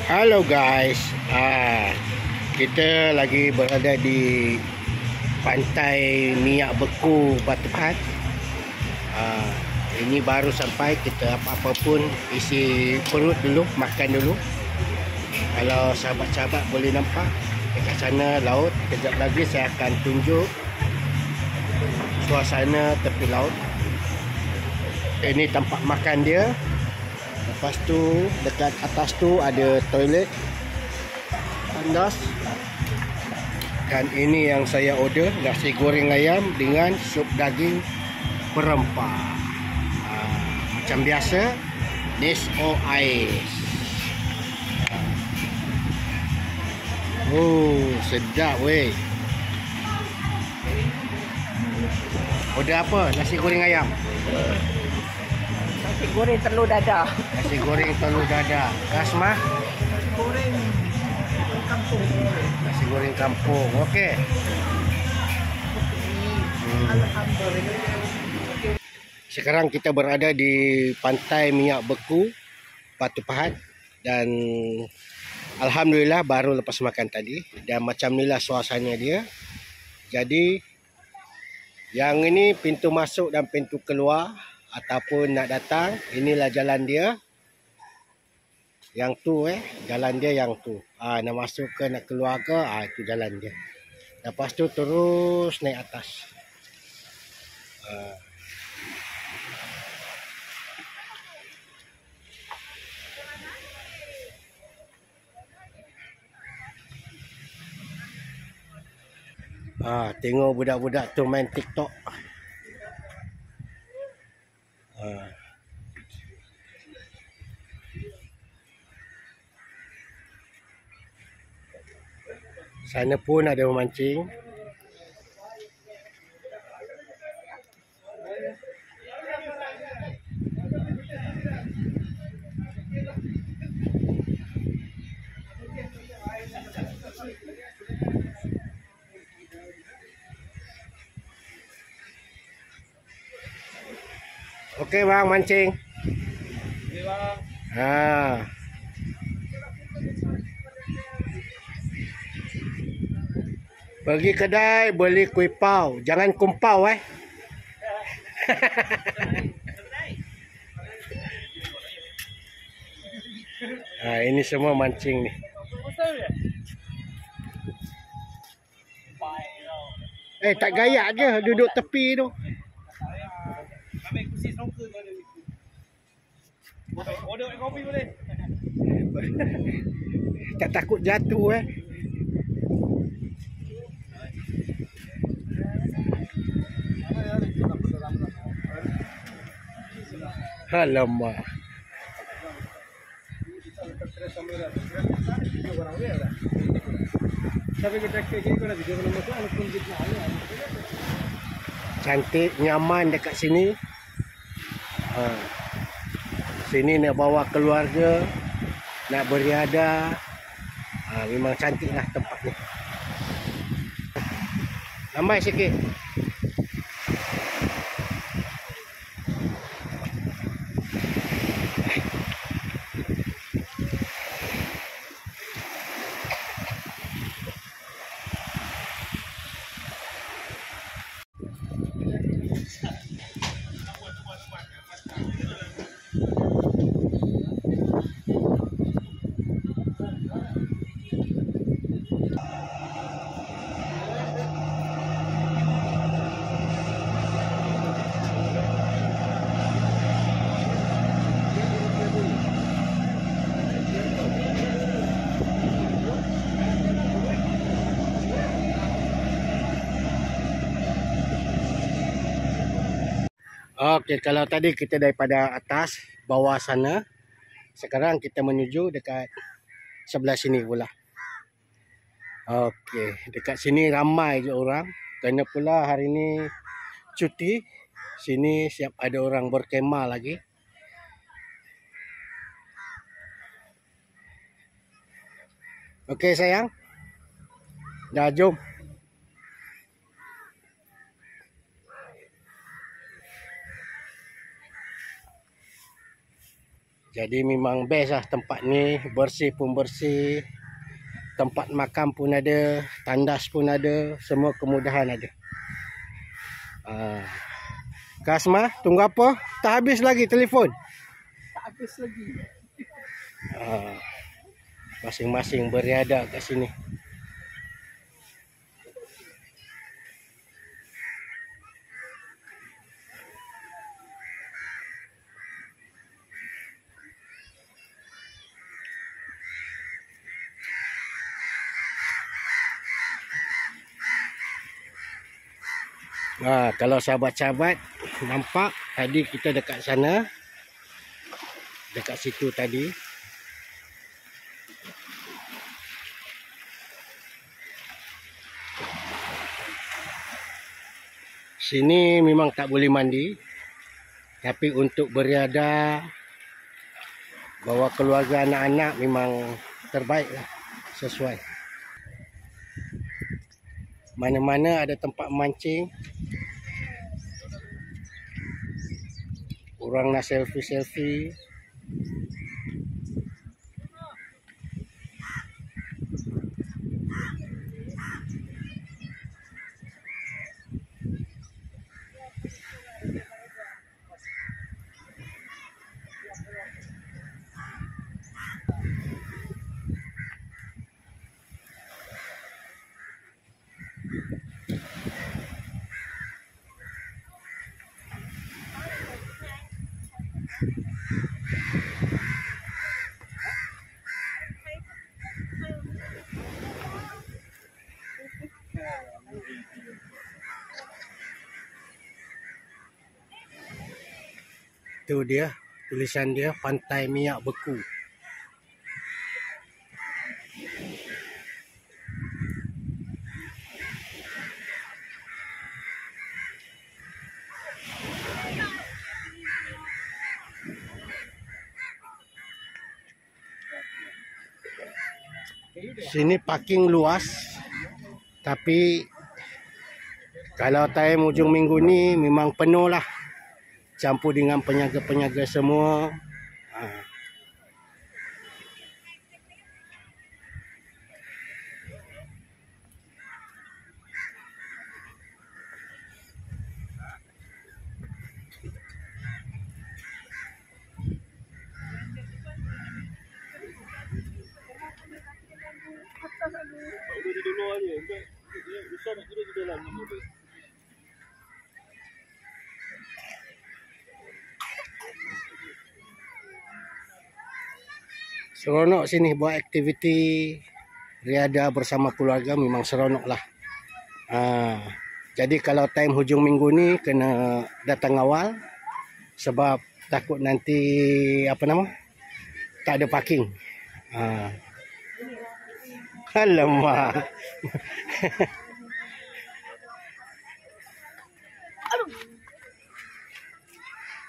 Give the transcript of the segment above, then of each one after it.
Halo guys, kita lagi berada di pantai Minyak Beku Batu Pahat. Ini baru sampai, kita apa-apa pun isi perut dulu, makan dulu. Kalau sahabat-sahabat boleh nampak dekat sana laut, kejap lagi saya akan tunjuk suasana tepi laut. Ini tempat makan dia. Lepas tu dekat atas tu ada toilet tandas. Dan ini yang saya order, nasi goreng ayam dengan sup daging berempah. Macam biasa, this all ice. Oh, sedap weh. Order apa? Nasi goreng ayam. Nasi goreng telur dadah. Nasi goreng telur dadah. Kasmah? Nasi goreng kampung. Nasi goreng kampung. Okey. Alhamdulillah. Sekarang kita berada di pantai Minyak Beku Batu Pahat dan alhamdulillah baru lepas makan tadi dan macam inilah suasana dia. Jadi yang ini pintu masuk dan pintu keluar ataupun nak datang, inilah jalan dia. Yang tu jalan dia yang tu. Nak masuk ke nak keluar ke, itu jalan dia. Lepas tu terus naik atas. Tengok budak-budak tu main TikTok. Sana pun ada memancing. Okey bang, mancing. Okey bang. Pergi kedai beli kuih pau, jangan kumpau Ini semua mancing ni. Tak gayak je duduk tepi tu. Order kopi boleh? Tak takut jatuh Alamak. Cantik, nyaman dekat sini. Sini nak bawa keluarga, nak beriadah. Memang cantik lah tempat ni. Ramai sikit. Okey, kalau tadi kita daripada atas bawah sana, sekarang kita menuju dekat sebelah sini pula. Okey, dekat sini ramai je orang. Kerana pula hari ni cuti. Sini siap ada orang berkemah lagi. Okey sayang. Dah jom. Jadi memang best lah tempat ni. Bersih pun bersih. Tempat makan pun ada. Tandas pun ada. Semua kemudahan ada. Kak Asma, tunggu apa? Tak habis lagi telefon. Tak habis lagi. Masing-masing beriadah kat sini. Kalau sahabat-sahabat nampak tadi kita dekat sana, dekat situ tadi. Sini memang tak boleh mandi, tapi untuk beriadah, bawa keluarga anak-anak memang terbaik lah, sesuai. Mana-mana ada tempat mancing. Orang nak selfie-selfie. Itu dia, tulisan dia Pantai Miak Beku. Sini parking luas, tapi kalau time hujung minggu ni memang penuh lah. Campur dengan peniaga-peniaga semua. Duduk di luar je. Besar nak duduk di dalam ni. Seronok sini buat aktiviti riadah bersama keluarga, memang seronok lah. Jadi kalau time hujung minggu ni kena datang awal, sebab takut nanti tak ada parking. Alamak.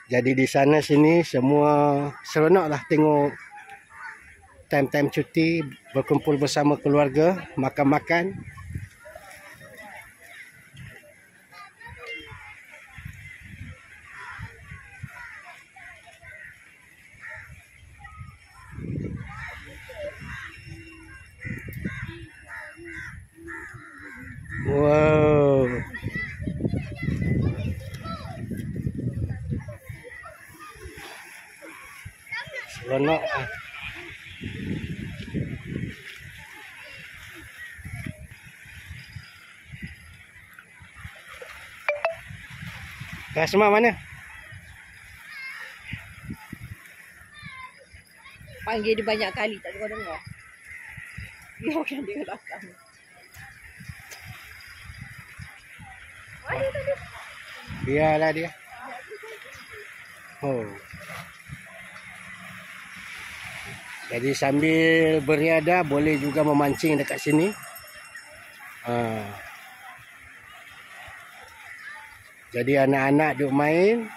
Jadi di sana sini semua seronok lah tengok time-time cuti, berkumpul bersama keluarga, makan-makan. Wow. Seronok. Kak Asma mana? Panggil dia banyak kali tak dengar. Biarkan dia datang. Biarlah dia. Oh. Jadi sambil beriadah boleh juga memancing dekat sini. Jadi anak-anak duk main,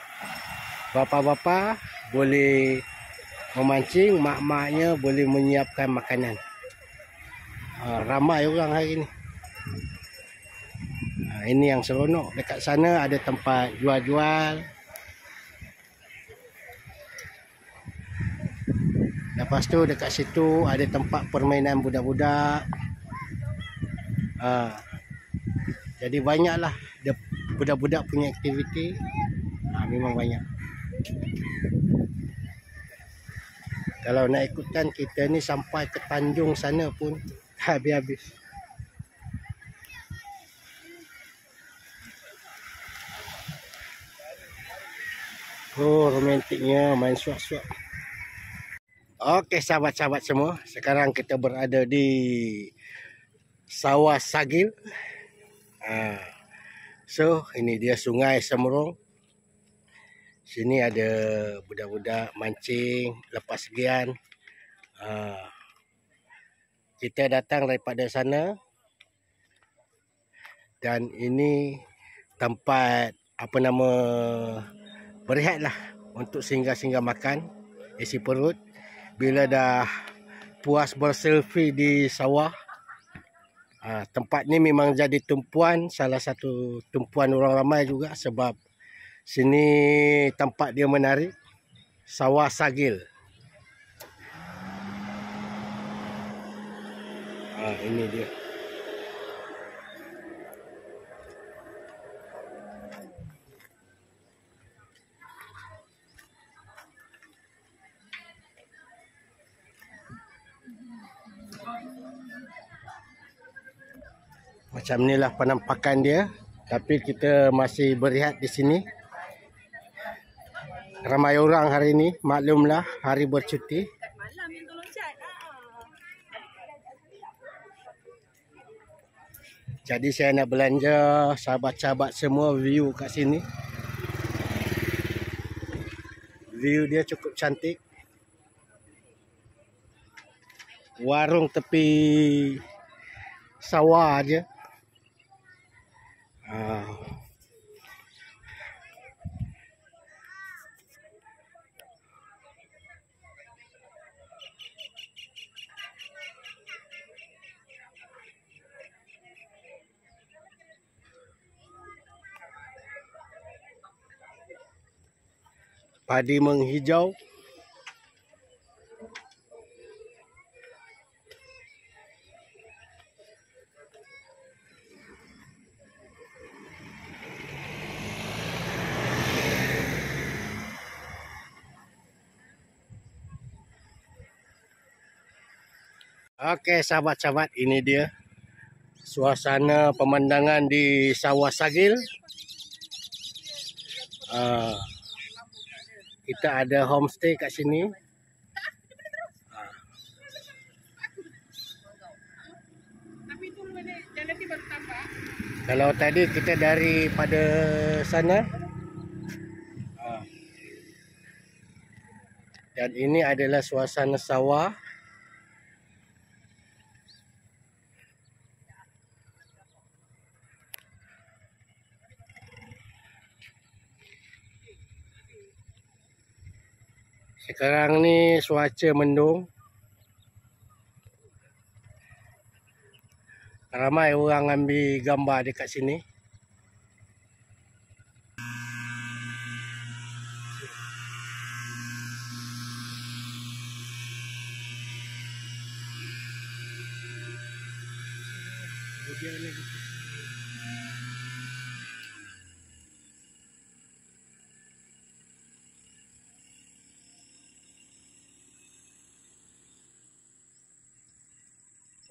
bapa-bapa boleh memancing, mak-maknya boleh menyiapkan makanan. Ramai orang hari ni. Ini yang seronok. Dekat sana ada tempat jual-jual. Lepas tu dekat situ ada tempat permainan budak-budak. Jadi banyaklah budak-budak punya aktiviti. Memang banyak. Kalau nak ikutkan kita ni sampai ke Tanjung sana pun habis-habis. Oh, romantiknya main suap-suap. Okey sahabat-sahabat semua, sekarang kita berada di Sawah Sagil. So, ini dia Sungai Semerung. Sini ada budak-budak mancing, lepas gian. Kita datang daripada sana. Dan ini tempat berehatlah untuk singgah-singgah makan, isi perut. Bila dah puas berselfie di sawah, tempat ni memang jadi tumpuan, salah satu tumpuan orang ramai juga sebab sini tempat dia menarik. Sawah Sagil. Ini dia. Macam inilah penampakan dia. Tapi kita masih berehat di sini. Ramai orang hari ini. Maklumlah hari bercuti. Jadi saya nak belanja sahabat-sahabat semua view kat sini. View dia cukup cantik. Warung tepi sawah aja. Padi menghijau. Okey sahabat-sahabat, ini dia suasana pemandangan di Sawah Sagil. Kita ada homestay kat sini. Kalau tadi kita daripada sana. Dan ini adalah suasana sawah. Sekarang ni cuaca mendung. Ramai orang ambil gambar dekat sini.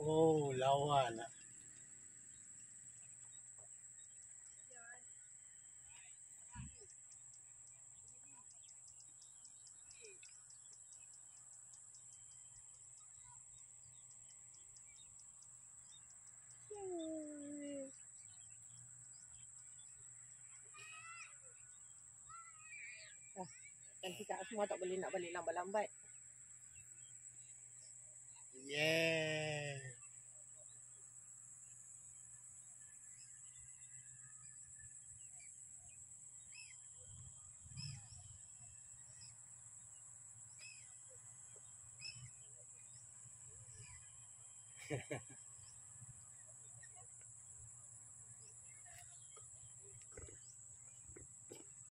Oh, lawa lah. Nanti kat semua tak boleh nak balik lambat-lambat. Yeah.